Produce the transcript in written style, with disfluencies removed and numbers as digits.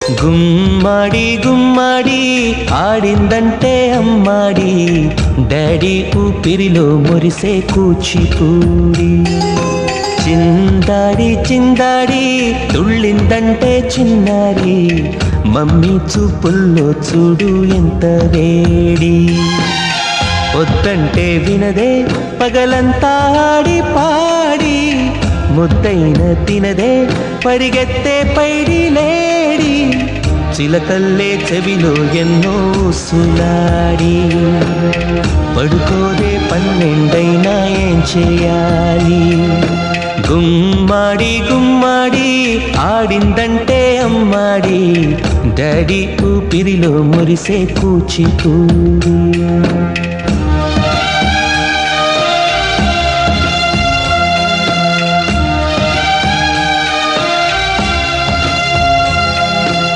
గుమ్మాడి గుమ్మాడి ఆడిందంటే అమ్మాడి, డాడీ ఊపిరిలో మురిసే కూచిపూడి. చిందాడి చిందాడి తుళ్ళిందంటే చిన్నారి, మమ్మీ చూపుల్లో చూడు ఎంత వేడి. వద్దంటే వినదే పగలంతా ఆడి పాడి, ముద్దైన తినదే పరిగెత్తే పైడి లేడి. చిలకల్లే చెవిలో ఎన్నో సులాడి, పడుకోదే పన్నెండైనా ఏం చేయాలి. గుమ్మాడి గుమ్మాడి ఆడిందంటే అమ్మాడి, డాడీ ఊపిరిలో మురిసే కూచిపూడి.